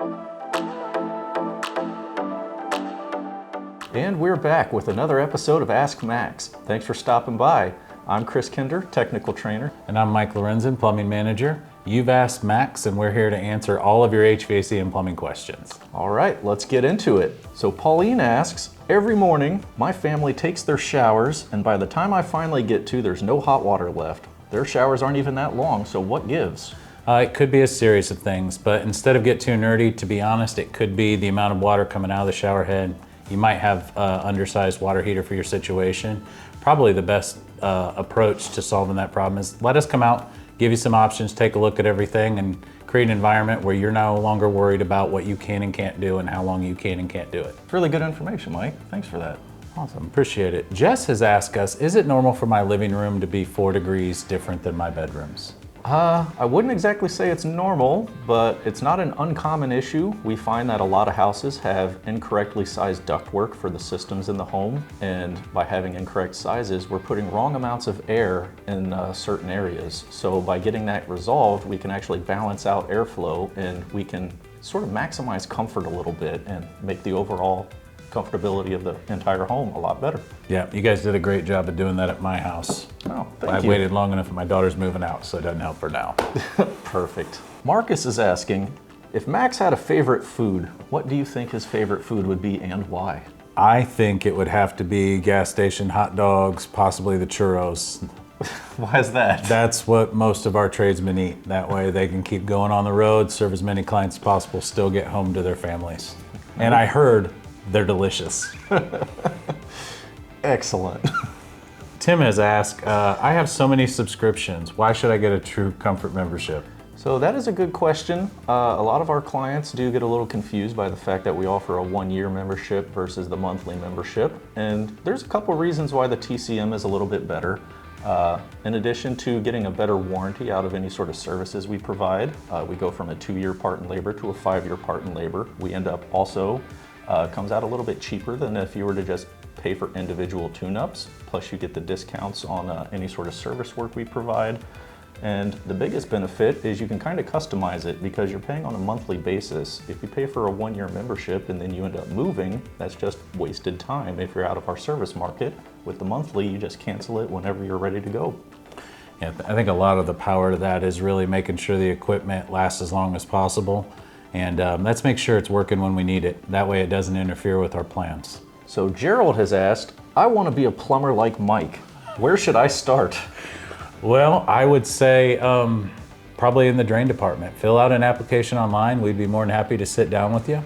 And we're back with another episode of Ask Max. Thanks for stopping by. I'm Chris Kinder, technical trainer. And I'm Mike Lorenzen, plumbing manager. You've asked Max, and we're here to answer all of your HVAC and plumbing questions. All right, let's get into it. So Pauline asks, every morning my family takes their showers, and by the time I finally get to, there's no hot water left. Their showers aren't even that long, so what gives? It could be a series of things, but instead of get too nerdy, to be honest, it could be the amount of water coming out of the shower head. You might have an undersized water heater for your situation. Probably the best approach to solving that problem is let us come out, give you some options, take a look at everything, and create an environment where you're no longer worried about what you can and can't do and how long you can and can't do it. It's really good information, Mike. Thanks for that. Awesome, appreciate it. Jess has asked us, is it normal for my living room to be 4 degrees different than my bedrooms? I wouldn't exactly say it's normal, but it's not an uncommon issue. We find that a lot of houses have incorrectly sized ductwork for the systems in the home, and by having incorrect sizes, we're putting wrong amounts of air in certain areas. So by getting that resolved, we can actually balance out airflow, and we can sort of maximize comfort a little bit and make the overall comfortability of the entire home a lot better. Yeah, you guys did a great job of doing that at my house. Oh, thank I you. waited long enough, and my daughter's moving out, so it doesn't help her now. Perfect. Marcus is asking, if Max had a favorite food, what do you think his favorite food would be and why? I think it would have to be gas station hot dogs, possibly the churros. Why is that? That's what most of our tradesmen eat. That way they can keep going on the road, serve as many clients as possible, still get home to their families. And I heard they're delicious. Excellent. Tim has asked, I have so many subscriptions. Why should I get a True Comfort membership? So that is a good question. A lot of our clients do get a little confused by the fact that we offer a 1-year membership versus the monthly membership. And there's a couple reasons why the TCM is a little bit better. In addition to getting a better warranty out of any sort of services we provide, we go from a 2-year part and labor to a 5-year part and labor. We end up also comes out a little bit cheaper than if you were to just pay for individual tune-ups, plus you get the discounts on any sort of service work we provide. And the biggest benefit is you can kind of customize it because you're paying on a monthly basis. If you pay for a 1-year membership and then you end up moving, that's just wasted time if you're out of our service market. With the monthly, you just cancel it whenever you're ready to go. Yeah, I think a lot of the power to that is really making sure the equipment lasts as long as possible. And let's make sure it's working when we need it. That way it doesn't interfere with our plans. So Gerald has asked, I want to be a plumber like Mike. Where should I start? Well, I would say probably in the drain department. Fill out an application online. We'd be more than happy to sit down with you.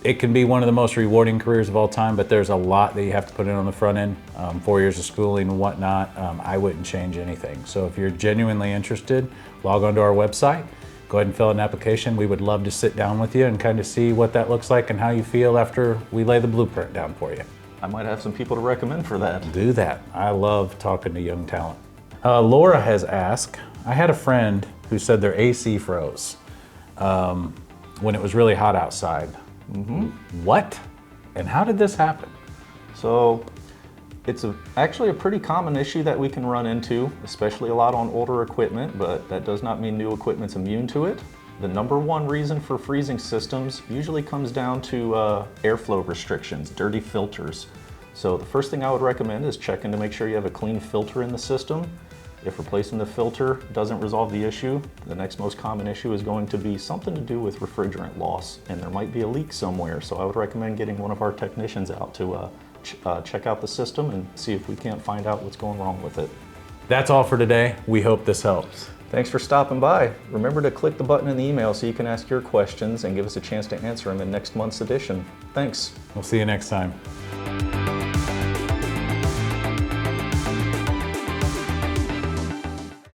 It can be one of the most rewarding careers of all time, but there's a lot that you have to put in on the front end. 4 years of schooling and whatnot. I wouldn't change anything. So if you're genuinely interested, log onto our website, go ahead and fill out an application. We would love to sit down with you and kind of see what that looks like and how you feel after we lay the blueprint down for you. I might have some people to recommend for that. Do that. I love talking to young talent. Laura has asked, I had a friend who said their AC froze when it was really hot outside. What? And how did this happen? So it's actually a pretty common issue that we can run into, especially a lot on older equipment, but that does not mean new equipment's immune to it. The number one reason for freezing systems usually comes down to airflow restrictions, dirty filters. So the first thing I would recommend is checking to make sure you have a clean filter in the system. If replacing the filter doesn't resolve the issue, the next most common issue is going to be something to do with refrigerant loss, and there might be a leak somewhere. So I would recommend getting one of our technicians out to check out the system and see if we can't find out what's going wrong with it. That's all for today. We hope this helps. Thanks for stopping by. Remember to click the button in the email so you can ask your questions and give us a chance to answer them in next month's edition. Thanks. We'll see you next time.